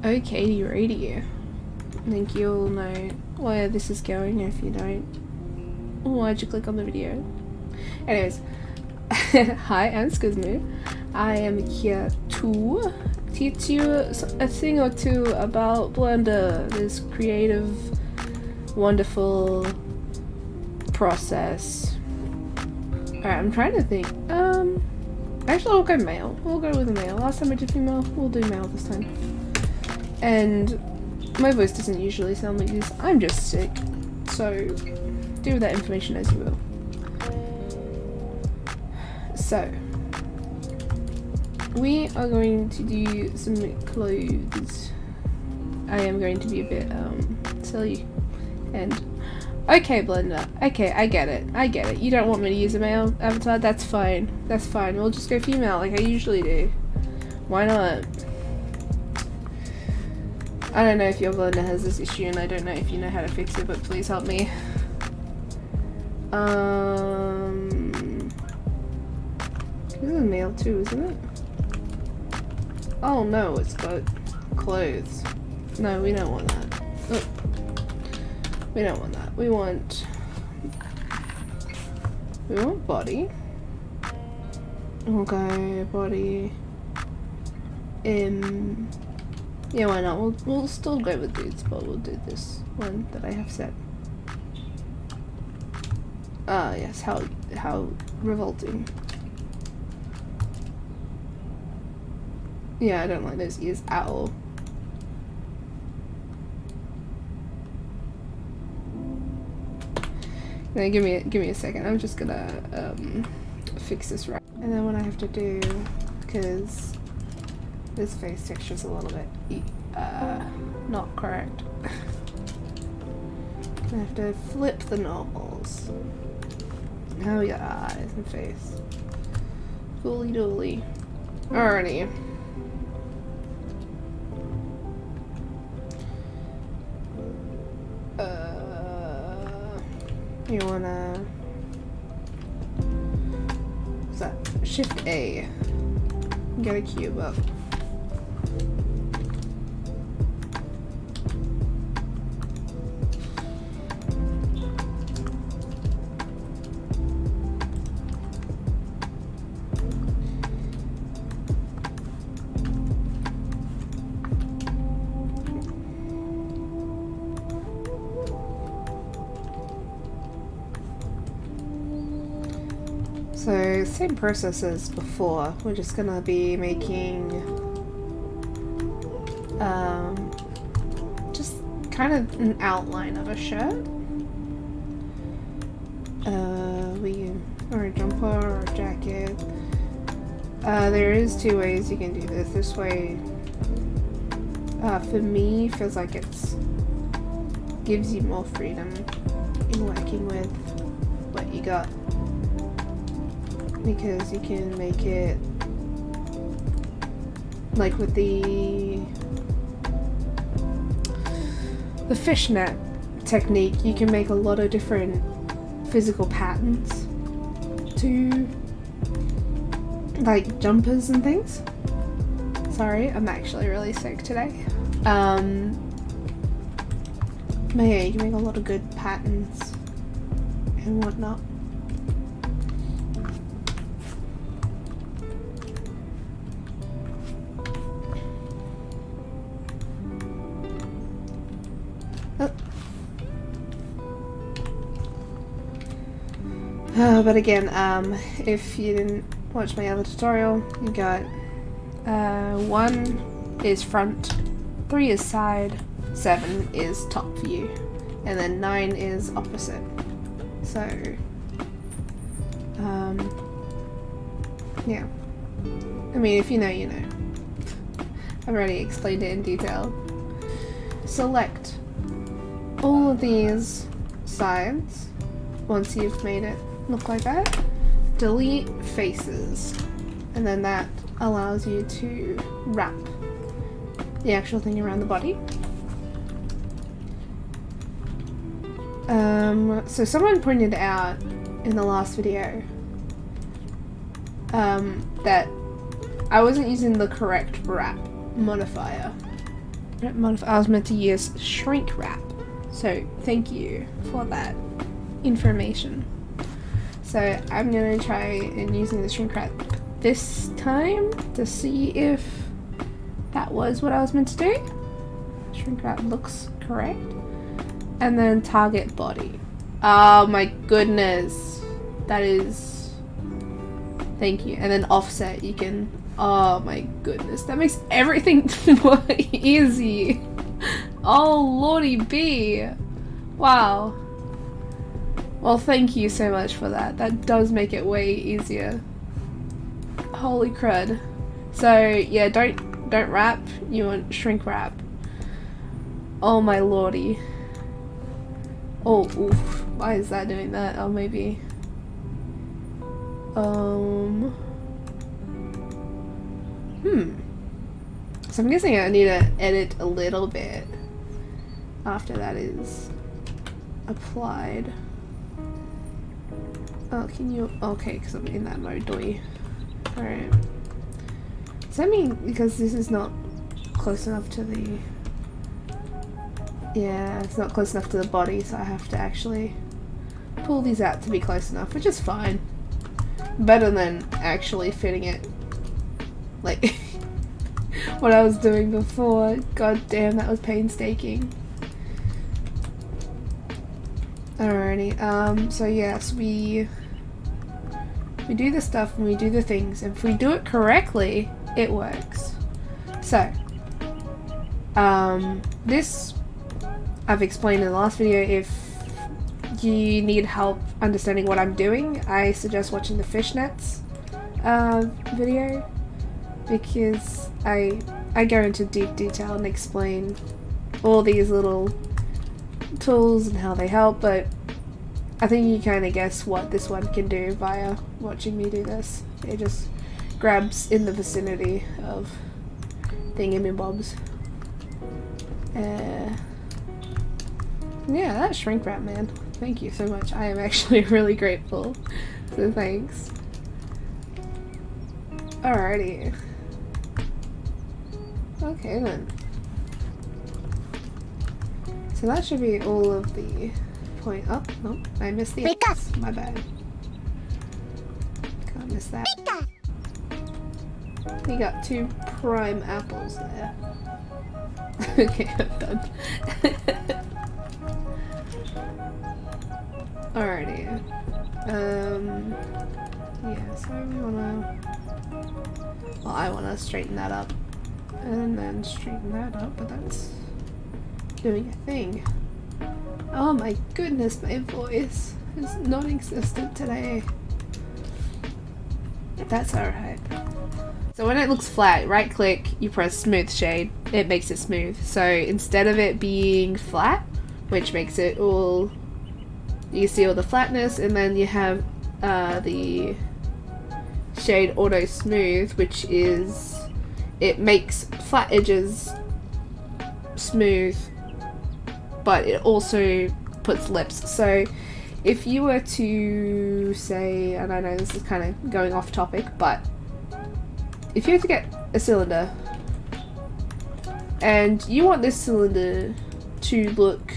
Okay, ready. I think you'll know where this is going if you don't. Why'd you click on the video? Anyways, hi, I'm Skuzmu. I am here to teach you a thing or two about Blender, this creative, wonderful process. Alright, I'm trying to think. Actually, we'll go male. We'll go with a male. Last time I did female, we'll do male this time. And my voice doesn't usually sound like this. I'm just sick, so do with that information as you will. So, we are going to do some clothes. I am going to be a bit silly and okay, Blender. Okay, I get it. You don't want me to use a male avatar. That's fine. That's fine. We'll just go female like I usually do. Why not? I don't know if your Blender has this issue, and I don't know if you know how to fix it, but please help me. This is male too, isn't it? Oh no, it's got clothes. No, we don't want that. Oh. We don't want that. We want body. We'll go body. Yeah, why not? We'll still go with dudes, but we'll do this one that I have set. Ah, yes. How revolting. Yeah, I don't like those ears at all. Now give me a second. I'm just gonna fix this right. And then what I have to do, because this face texture is a little bit not correct. I have to flip the normals. Oh yeah, eyes and face. Gooly dooly. Alrighty. You wanna... what's that? Shift A. Get a cube up. So, same process as before. We're just gonna be making just kind of an outline of a shirt. Or a jumper or a jacket. There is two ways you can do this. This way, for me, feels like it's gives you more freedom in working with what you got. Because you can make it like with the fishnet technique, you can make a lot of different physical patterns to like jumpers and things. Sorry, I'm actually really sick today. But yeah, you can make a lot of good patterns and whatnot. But again, if you didn't watch my other tutorial, you got 1 is front, 3 is side, 7 is top view, and then 9 is opposite. So, yeah. I mean, if you know, you know. I've already explained it in detail. Select all of these sides once you've made it look like that. Delete faces, and then that allows you to wrap the actual thing around the body. So someone pointed out in the last video that I wasn't using the correct wrap modifier. I was meant to use shrink wrap, so thank you for that information. So I'm gonna try and using the shrink wrap this time to see if that was what I was meant to do. Shrink wrap looks correct. And then target body. Oh my goodness. That is... Thank you. And then offset, you can... Oh my goodness. That makes everything more easy. Oh lordy B. Wow. Well, thank you so much for that. That does make it way easier. Holy crud. So yeah, don't wrap, you want shrink wrap. Oh my lordy. Oh, oof. Why is that doing that? Oh, maybe. So I'm guessing I need to edit a little bit after that is applied. Oh, can you? Okay, because I'm in that mode, doy. Alright. Does that mean because this is not close enough to the... Yeah, it's not close enough to the body, so I have to actually pull these out to be close enough, which is fine. Better than actually fitting it like what I was doing before. God damn, that was painstaking. Alrighty, so yes, we do the stuff and we do the things, and if we do it correctly, it works. So, this I've explained in the last video. If you need help understanding what I'm doing, I suggest watching the fishnets video, because I go into deep detail and explain all these little tools and how they help, but I think you kind of guess what this one can do via watching me do this. It just grabs in the vicinity of thingamabobs. Yeah, that shrink wrap, man. Thank you so much. I am actually really grateful. So thanks. Alrighty. Okay then. So that should be all of the point. Oh, no, I missed the X. My bad. Can't miss that. We got 2 prime apples there. Okay, I'm done. Alrighty. Yeah, so we wanna... Well, I wanna straighten that up. And then straighten that up, but that's doing a thing. Oh my goodness, my voice is non-existent today. That's alright. So when it looks flat, right click, you press smooth shade, it makes it smooth. So instead of it being flat, which makes it all... You see all the flatness, and then you have the shade auto smooth, which is, it makes flat edges smooth, but it also puts lips. So if you were to say, and I know this is kind of going off topic, but if you were to get a cylinder and you want this cylinder to look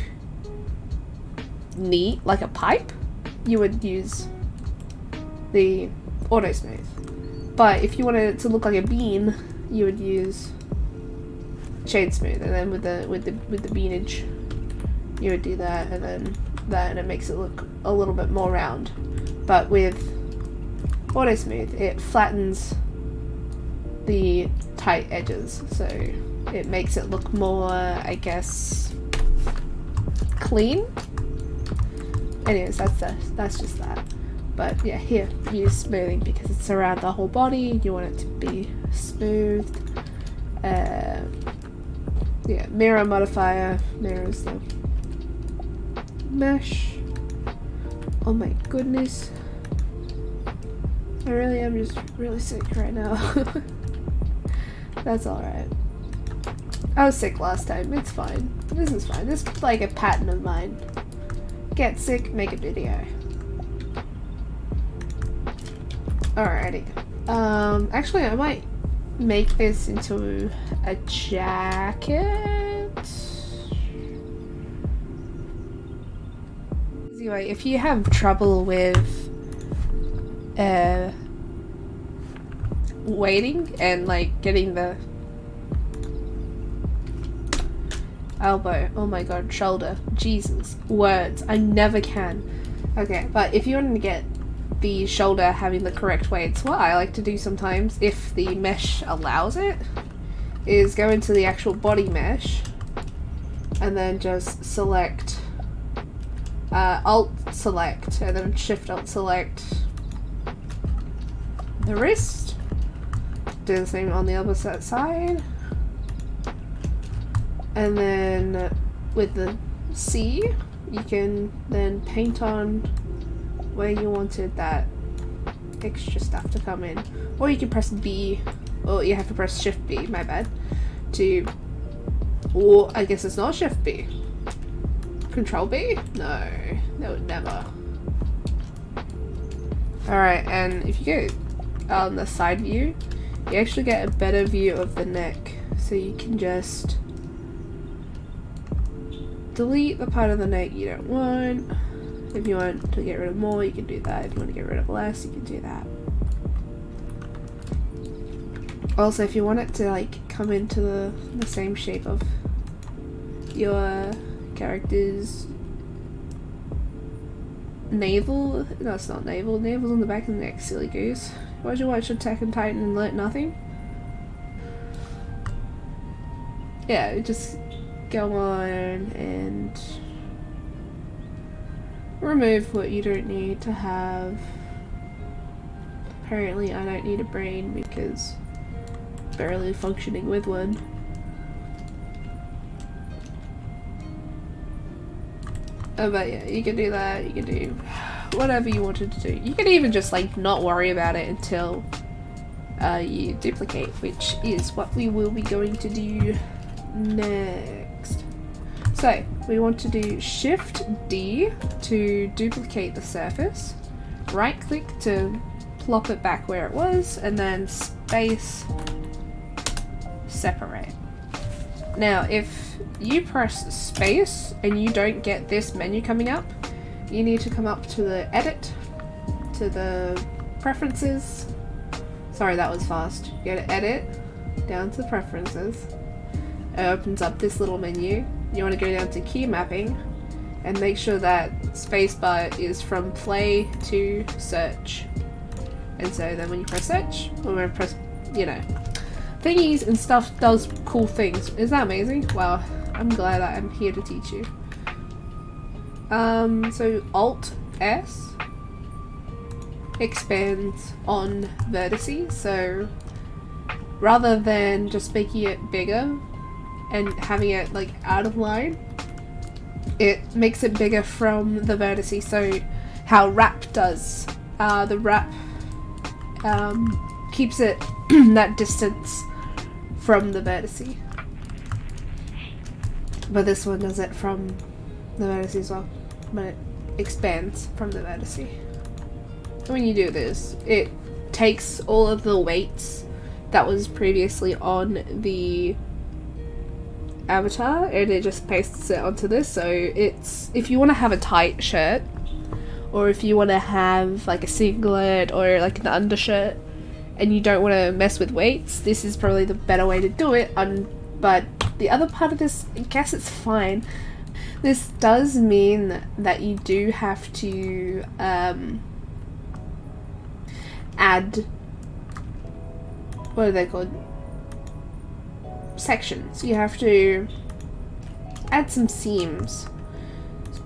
neat, like a pipe, you would use the auto smooth. But if you wanted it to look like a bean, you would use shade smooth, and then with the beanage, you would do that, and then that, and it makes it look a little bit more round. But with auto smooth, it flattens the tight edges, so it makes it look more, I guess, clean. Anyways, that's just that. But yeah, here, use smoothing because it's around the whole body. You want it to be smooth. Yeah, mirror modifier. Mirrors the mesh. Oh my goodness. I really am just really sick right now. That's alright. I was sick last time. It's fine. This is fine. This is like a pattern of mine. Get sick, make a video. Alrighty. Actually I might make this into a jacket. Anyway, if you have trouble with waiting and like getting the elbow, oh my god, shoulder, Jesus, words, I never can. Okay, but if you want to get the shoulder having the correct weights, what I like to do sometimes, if the mesh allows it, is go into the actual body mesh and then just select Alt select and then Shift Alt select the wrist. Do the same on the other side. And then with the C, you can then paint on where you wanted that extra stuff to come in. Or you can press B, or you have to press Shift B, my bad, to, or I guess it's not Shift B. Control B? No, never. Alright, and if you go on the side view, you actually get a better view of the neck. So you can just delete the part of the neck you don't want. If you want to get rid of more, you can do that. If you want to get rid of less, you can do that. Also, if you want it to like come into the same shape of your character's navel. No, it's not navel. Navel's on the back of the neck, silly goose. Why'd you watch Attack on Titan and learn nothing? Yeah, just go on and remove what you don't need to have. Apparently I don't need a brain because I'm barely functioning with one. But yeah, you can do that, you can do whatever you wanted to do. You can even just like not worry about it until you duplicate, which is what we will be going to do next. So we want to do Shift D to duplicate the surface, right click to plop it back where it was, and then space separate. Now if you press space and you don't get this menu coming up, you need to come up to the edit, to the preferences. Sorry, that was fast. You go to edit, down to preferences. It opens up this little menu. You want to go down to key mapping and make sure that spacebar is from play to search. And so then when you press search, or when you press, you know, thingies and stuff does cool things. Isn't that amazing? Wow, I'm glad that I'm here to teach you. So ALT+S expands on vertices, so rather than just making it bigger and having it like out of line, it makes it bigger from the vertices. So how wrap does, the wrap keeps it that distance from the vertice, but this one does it from the vertice as well, but it expands from the vertice. When you do this, it takes all of the weights that was previously on the avatar and it just pastes it onto this. So it's, if you want to have a tight shirt, or if you want to have like a singlet or like an undershirt and you don't want to mess with weights, this is probably the better way to do it. But the other part of this, I guess it's fine. This does mean that you do have to add, what are they called? Sections. You have to add some seams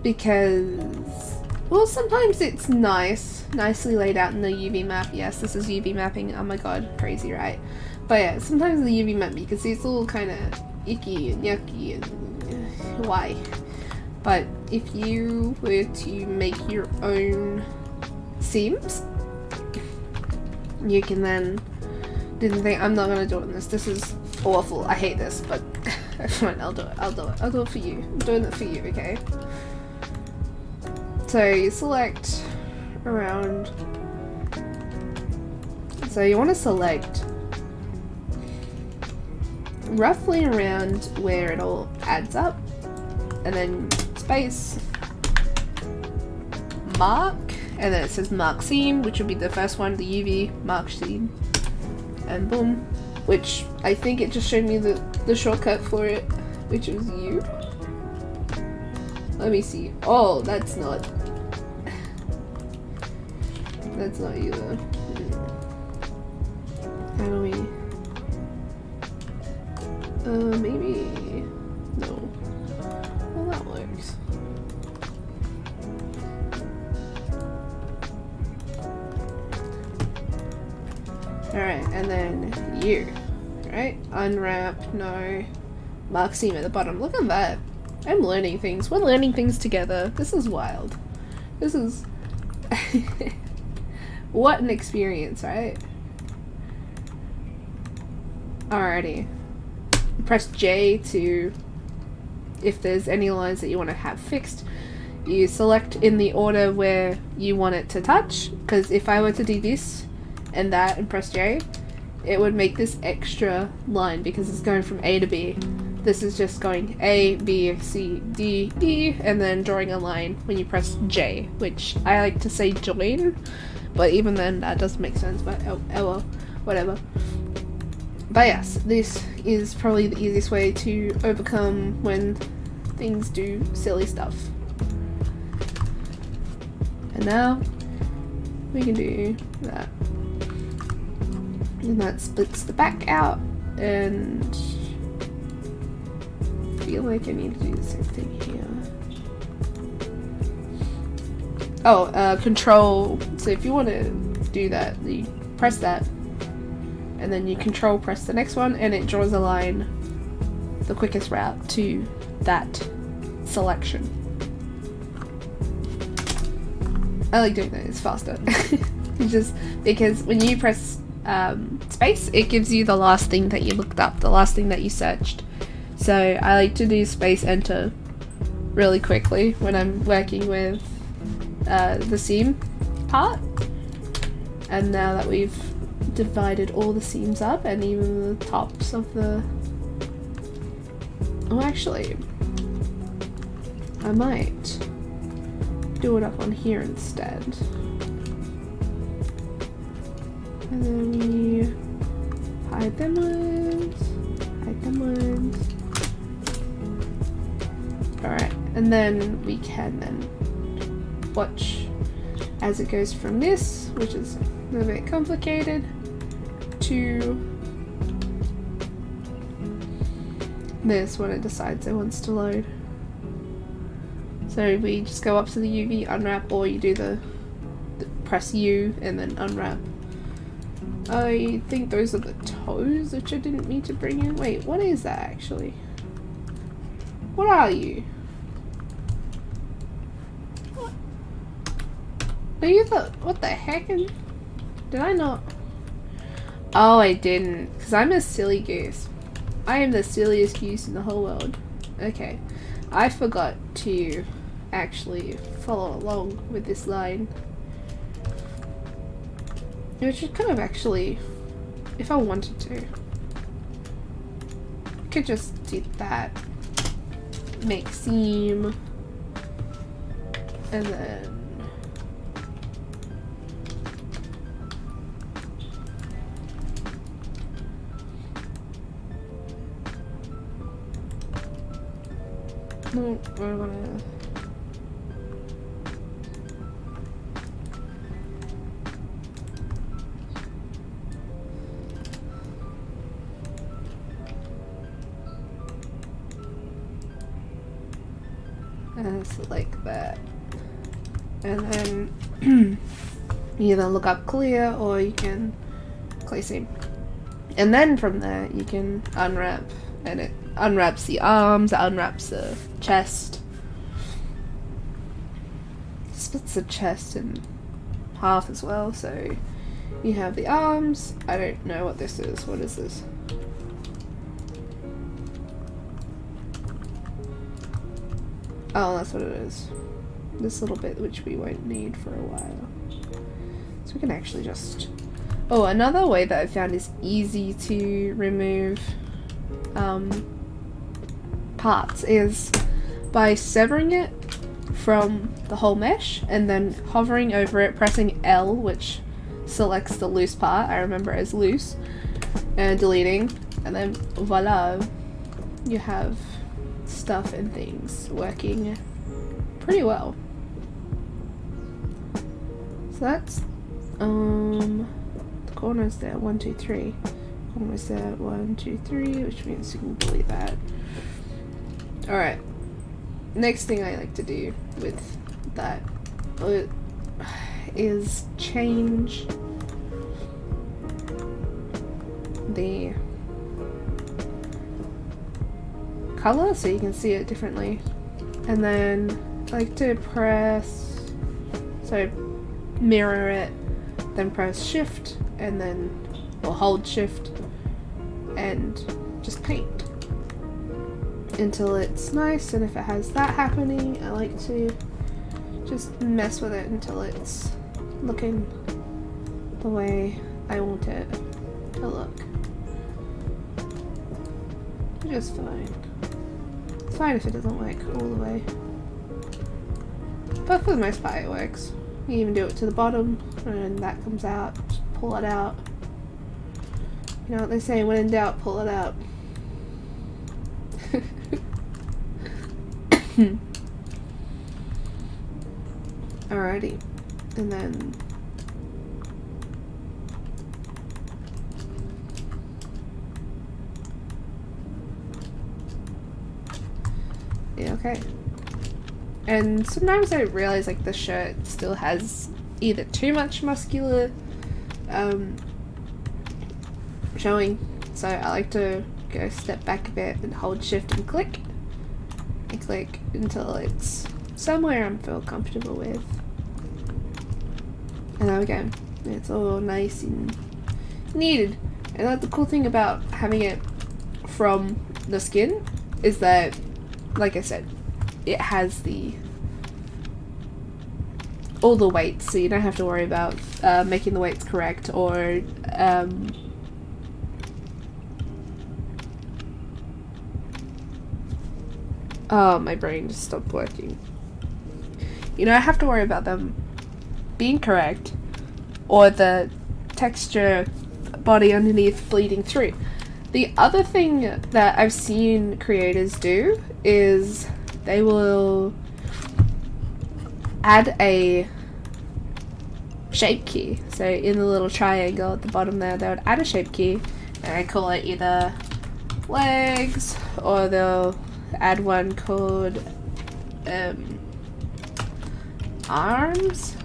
because, well, sometimes it's nicely laid out in the UV map. Yes, this is UV mapping. Oh my god, crazy, right? But yeah, sometimes the UV map you can see it's all kind of icky and yucky and why. But if you were to make your own seams, you can then do the thing. I'm not gonna do it in this. This is awful. I hate this, but fine, I'll do it. I'll do it for you. I'm doing it for you, okay? So you select around. So you want to select roughly around where it all adds up, and then space, mark, and then it says mark seam, which would be the first one, the UV mark seam, and boom, which I think it just showed me the shortcut for it, which was U. Let me see. Oh, that's not either. How do we maybe no. Well, that works. Alright, and then U. Right? Unwrap, no. Mark seam at the bottom. Look at that. I'm learning things. We're learning things together. This is wild. This is what an experience, right? Alrighty. Press J to, if there's any lines that you want to have fixed, you select in the order where you want it to touch, because if I were to do this and that and press J, it would make this extra line because it's going from A to B. This is just going A, B, C, D, E, and then drawing a line when you press J, which I like to say join, but even then that doesn't make sense, but oh well, whatever. But yes, this is probably the easiest way to overcome when things do silly stuff. And now we can do that. And that splits the back out, and I feel like I need to do the same thing here. Oh, control. So if you want to do that, you press that, and then you control press the next one, and it draws a line, the quickest route to that selection. I like doing that, it's faster. It's just because when you press space, it gives you the last thing that you looked up, the last thing that you searched. So I like to do space enter really quickly when I'm working with the seam part. And now that we've divided all the seams up and even the tops of the... Oh, actually, I might do it up on here instead. And then we hide them ones. Alright, and then we can then watch as it goes from this, which is a little bit complicated, to this when it decides it wants to load. So we just go up to the UV, unwrap, or you do the press U and then unwrap. I think those are the toes, which I didn't mean to bring in. Wait, what is that actually? What are you? What? Are you the... What the heck? Did I not? Oh, I didn't. Because I'm a silly goose. I am the silliest goose in the whole world. Okay. I forgot to actually follow along with this line. Which is kind of actually, if I wanted to, I could just do that, make seam, and then no, we're gonna like that, and then you either look up clear or you can clay seam, and then from there you can unwrap, and it unwraps the arms, it unwraps the chest, splits the chest in half as well. So you have the arms. I don't know what this is. What is this? Oh, that's what it is. This little bit, which we won't need for a while. So we can actually just... Oh, another way that I found is easy to remove parts is by severing it from the whole mesh, and then hovering over it, pressing L, which selects the loose part, I remember as loose, and deleting, and then voila, you have stuff and things working pretty well. So that's the corners there, 1, 2, 3. Corners there, 1, 2, 3, which means you can delete that. Alright. Next thing I like to do with that is change the color so you can see it differently. And then I like to press, so mirror it, then press shift and then, or hold shift and just paint until it's nice. And if it has that happening, I like to just mess with it until it's looking the way I want it to look. Just fine. It's fine if it doesn't work all the way, but for the most part it works. You even do it to the bottom and that comes out, just pull it out. You know what they say, when in doubt, pull it out. Alrighty, and then yeah, okay. And sometimes I realize like the shirt still has either too much muscular showing, so I like to go step back a bit and hold shift and click until it's somewhere I feel comfortable with. And there we go. It's all nice and needed. And that's the cool thing about having it from the skin is that, like I said, it has all the weights, so you don't have to worry about making the weights correct or oh, my brain just stopped working. You don't have to worry about them being correct or the texture body underneath bleeding through. The other thing that I've seen creators do is they will add a shape key. So in the little triangle at the bottom there, they would add a shape key, and I call it either legs, or they'll add one called arms,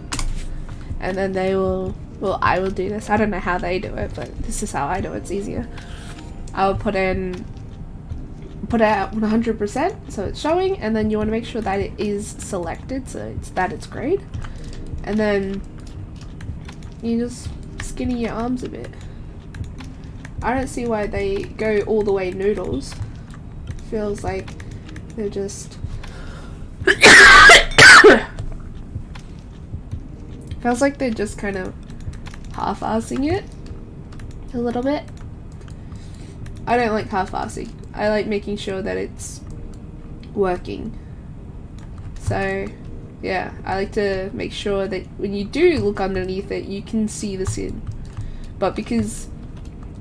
and then they will, well, I will do this, I don't know how they do it, but this is how I do it, it's easier. I'll put it out 100% so it's showing, and then you want to make sure that it is selected so it's grayed, and then you just skinny your arms a bit. I don't see why they go all the way noodles. Feels like they're just feels like they're just kind of half-assing it a little bit. I don't like half-assing. I like making sure that it's working. So yeah, I like to make sure that when you do look underneath it, you can see the skin. But because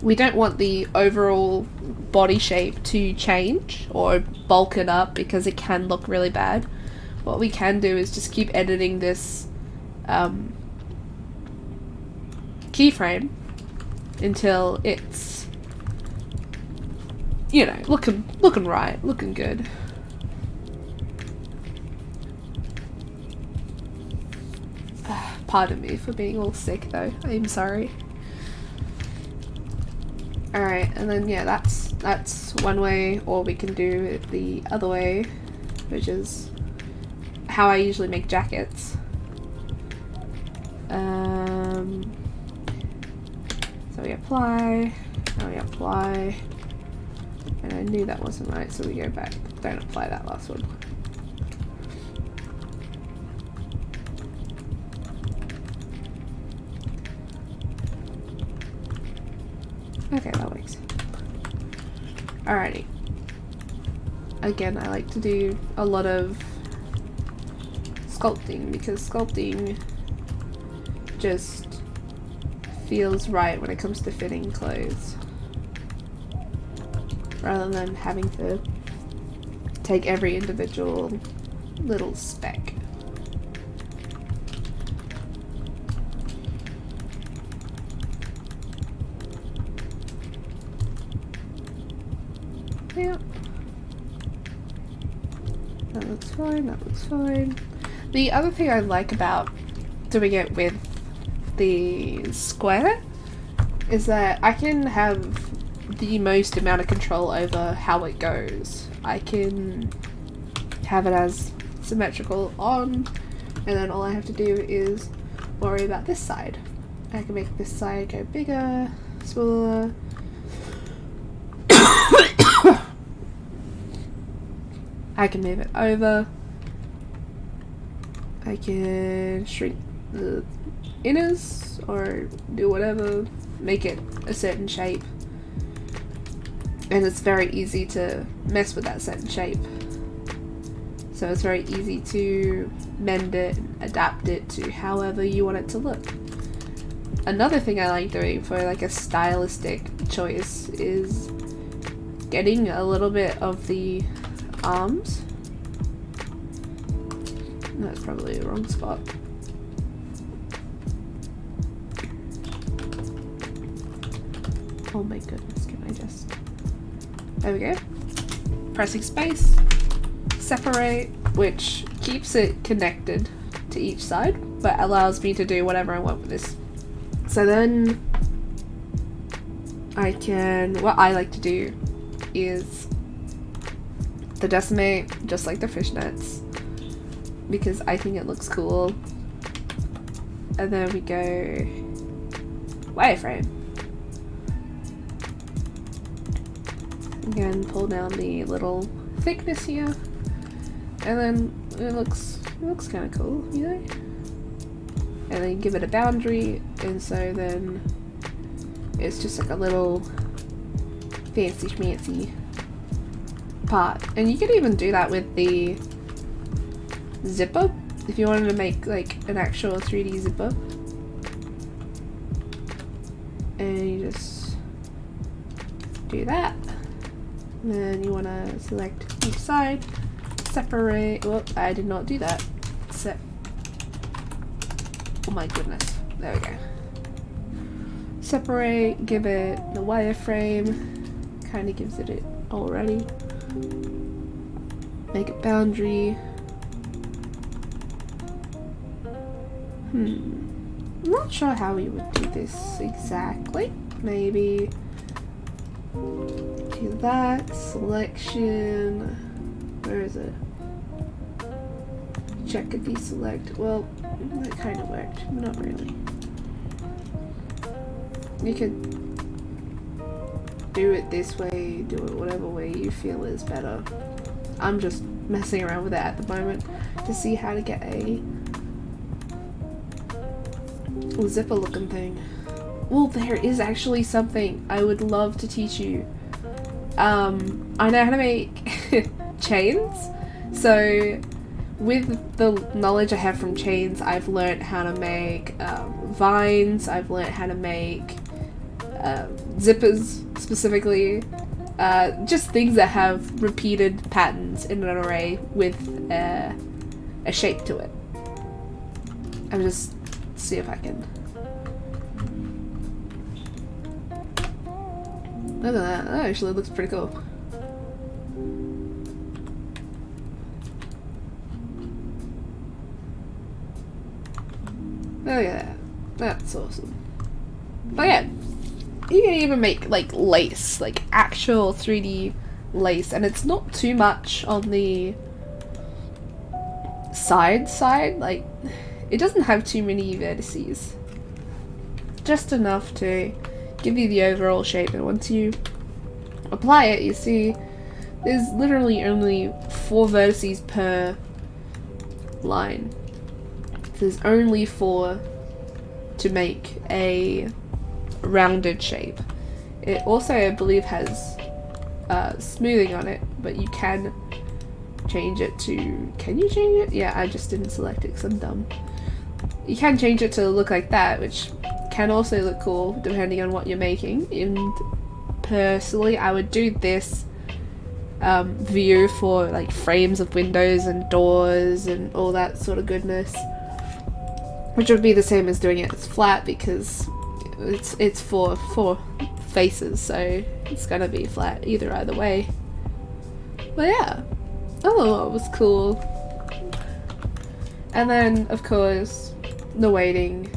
we don't want the overall body shape to change or bulk it up because it can look really bad, what we can do is just keep editing this keyframe until it's, you know, looking right, looking good. Pardon me for being all sick though, I'm sorry. Alright, and then yeah, that's one way, or we can do it the other way, which is how I usually make jackets. So we apply, and we apply, and I knew that wasn't right, so we go back. Don't apply that last one. Okay, that works. Alrighty. Again, I like to do a lot of sculpting, because sculpting just feels right when it comes to fitting clothes, rather than having to take every individual little speck. Yeah. That looks fine, that looks fine. The other thing I like about doing it with the square is that I can have the most amount of control over how it goes. I can have it as symmetrical on, and then all I have to do is worry about this side. I can make this side go bigger, smaller. I can move it over. I can shrink the inners or do whatever, make it a certain shape. And it's very easy to mess with that certain shape. So it's very easy to mend it and adapt it to however you want it to look. Another thing I like doing for like a stylistic choice is getting a little bit of the arms. That's probably the wrong spot. Oh my goodness, can I just... There we go. Pressing space, separate, which keeps it connected to each side, but allows me to do whatever I want with this. So then I can, what I like to do is the decimate, just like the fishnets, because I think it looks cool. And then we go wireframe. Again, pull down the little thickness here, and then it looks kind of cool, you know. And then give it a boundary, and so then it's just like a little fancy schmancy part. And you can even do that with the zipper if you wanted to make like an actual 3D zipper. And you just do that. And then you want to select each side, separate. Well, I did not do that. Oh my goodness. There we go. Separate, give it the wireframe. Kind of gives it already. Make it boundary. I'm not sure how we would do this exactly. Maybe do that. Selection. Where is it? Check a deselect. Well, that kind of worked, but not really. You could do it this way, do it whatever way you feel is better. I'm just messing around with it at the moment to see how to get a zipper looking thing. Well, there is actually something I would love to teach you. I know how to make chains, so with the knowledge I have from chains, I've learned how to make vines, I've learned how to make zippers specifically, just things that have repeated patterns in an array with a shape to it. I'll just see if I can. Look at that, that actually looks pretty cool. Look at that. That's awesome. But yeah, you can even make like lace, like actual 3D lace, and it's not too much on the side, like it doesn't have too many vertices. Just enough to give you the overall shape, and once you apply it, you see there's literally only 4 vertices per line. There's only 4 to make a rounded shape. It also, I believe, has smoothing on it, but you can change it to, can you change it? Yeah, I just didn't select it because I'm dumb. You can change it to look like that, which can also look cool depending on what you're making. And personally, I would do this view for like frames of windows and doors and all that sort of goodness, which would be the same as doing it as flat because it's for faces, so it's gonna be flat either way. But yeah, oh, it was cool. And then of course the weighting